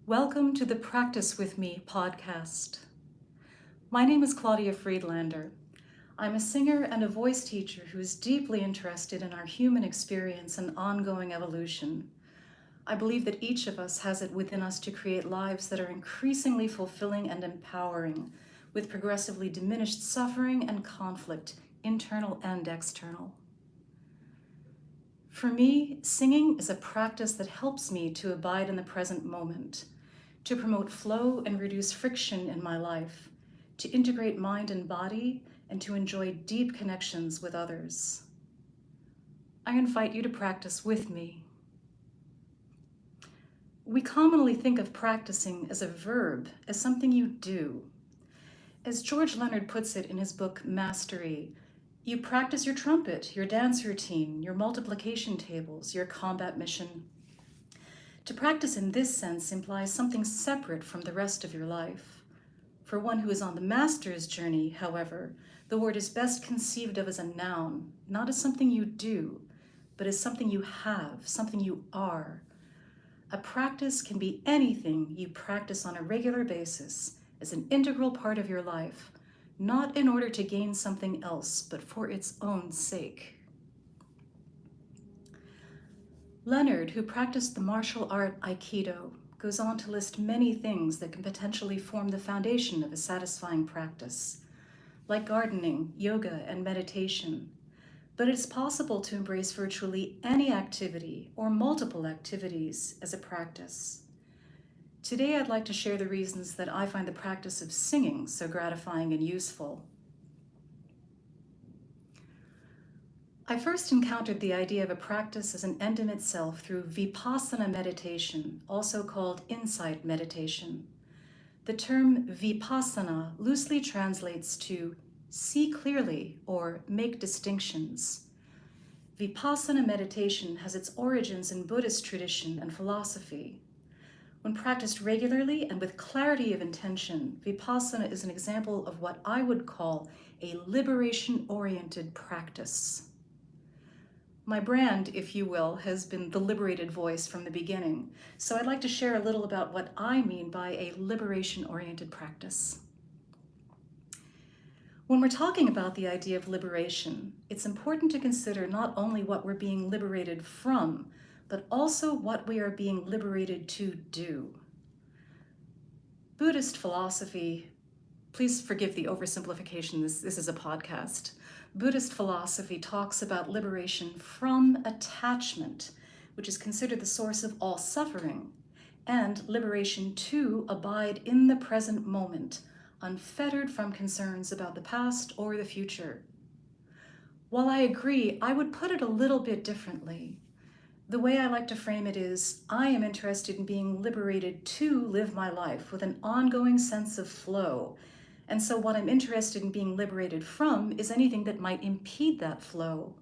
Welcome to the Practice With Me podcast. My name is Claudia Friedlander. I'm a singer and a voice teacher who is deeply interested in our human experience and ongoing evolution. I believe that each of us has it within us to create lives that are increasingly fulfilling and empowering, with progressively diminished suffering and conflict, internal and external. For me, singing is a practice that helps me to abide in the present moment, to promote flow and reduce friction in my life, to integrate mind and body, and to enjoy deep connections with others. I invite you to practice with me. We commonly think of practicing as a verb, as something you do. As George Leonard puts it in his book, Mastery, you practice your trumpet, your dance routine, your multiplication tables, your combat mission. To practice in this sense implies something separate from the rest of your life. For one who is on the master's journey, however, the word is best conceived of as a noun, not as something you do, but as something you have, something you are. A practice can be anything you practice on a regular basis as an integral part of your life, not in order to gain something else, but for its own sake. Leonard, who practiced the martial art Aikido, goes on to list many things that can potentially form the foundation of a satisfying practice, like gardening, yoga, and meditation. But it is possible to embrace virtually any activity or multiple activities as a practice. Today, I'd like to share the reasons that I find the practice of singing so gratifying and useful. I first encountered the idea of a practice as an end in itself through vipassana meditation, also called insight meditation. The term vipassana loosely translates to see clearly or make distinctions. Vipassana meditation has its origins in Buddhist tradition and philosophy. When practiced regularly and with clarity of intention, vipassana is an example of what I would call a liberation-oriented practice. My brand, if you will, has been the liberated voice from the beginning, so I'd like to share a little about what I mean by a liberation-oriented practice. When we're talking about the idea of liberation, it's important to consider not only what we're being liberated from, but also what we are being liberated to do. Buddhist philosophy, please forgive the oversimplification, this is a podcast. Buddhist philosophy talks about liberation from attachment, which is considered the source of all suffering, and liberation to abide in the present moment, unfettered from concerns about the past or the future. While I agree, I would put it a little bit differently. The way I like to frame it is, I am interested in being liberated to live my life with an ongoing sense of flow. And so what I'm interested in being liberated from is anything that might impede that flow.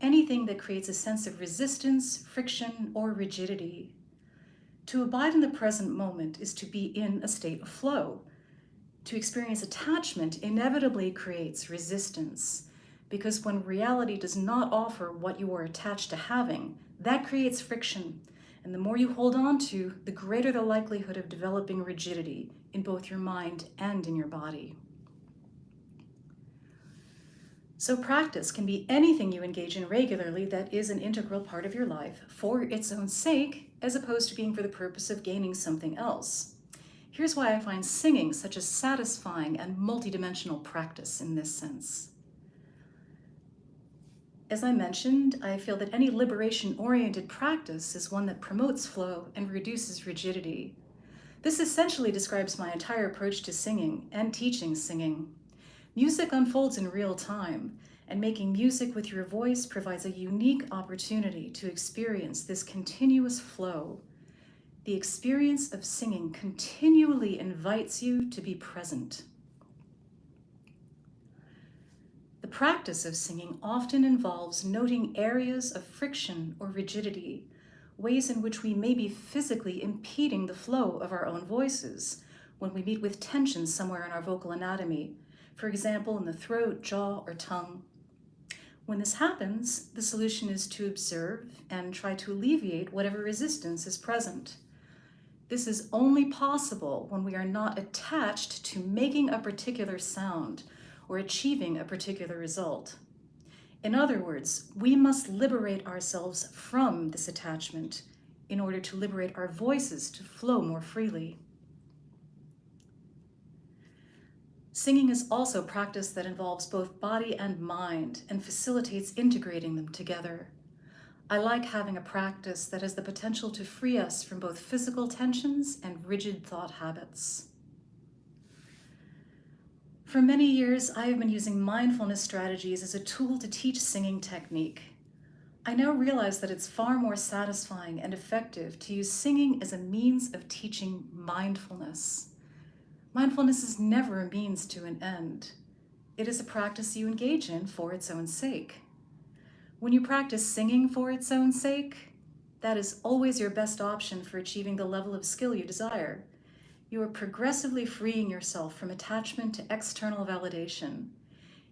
Anything that creates a sense of resistance, friction, or rigidity. To abide in the present moment is to be in a state of flow. To experience attachment inevitably creates resistance, because when reality does not offer what you are attached to having, that creates friction, and the more you hold on to, the greater the likelihood of developing rigidity in both your mind and in your body. So practice can be anything you engage in regularly that is an integral part of your life for its own sake, as opposed to being for the purpose of gaining something else. Here's why I find singing such a satisfying and multidimensional practice in this sense. As I mentioned, I feel that any liberation-oriented practice is one that promotes flow and reduces rigidity. This essentially describes my entire approach to singing and teaching singing. Music unfolds in real time, and making music with your voice provides a unique opportunity to experience this continuous flow. The experience of singing continually invites you to be present. The practice of singing often involves noting areas of friction or rigidity, ways in which we may be physically impeding the flow of our own voices when we meet with tension somewhere in our vocal anatomy, for example, in the throat, jaw, or tongue. When this happens, the solution is to observe and try to alleviate whatever resistance is present. This is only possible when we are not attached to making a particular sound or achieving a particular result. In other words, we must liberate ourselves from this attachment in order to liberate our voices to flow more freely. Singing is also a practice that involves both body and mind and facilitates integrating them together. I like having a practice that has the potential to free us from both physical tensions and rigid thought habits. For many years, I have been using mindfulness strategies as a tool to teach singing technique. I now realize that it's far more satisfying and effective to use singing as a means of teaching mindfulness. Mindfulness is never a means to an end. It is a practice you engage in for its own sake. When you practice singing for its own sake, that is always your best option for achieving the level of skill you desire. You are progressively freeing yourself from attachment to external validation.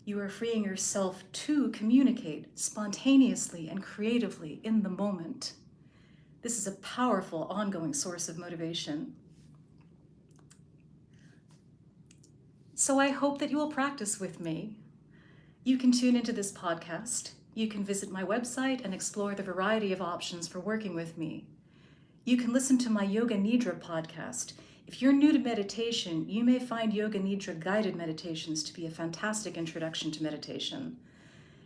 You are freeing yourself to communicate spontaneously and creatively in the moment. This is a powerful, ongoing source of motivation. So I hope that you will practice with me. You can tune into this podcast. You can visit my website and explore the variety of options for working with me. You can listen to my Yoga Nidra podcast. If you're new to meditation, you may find Yoga Nidra guided meditations to be a fantastic introduction to meditation.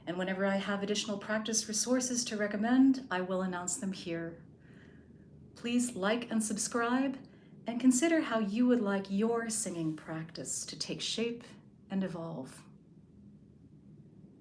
And whenever I have additional practice resources to recommend, I will announce them here. Please like and subscribe, and consider how you would like your singing practice to take shape and evolve.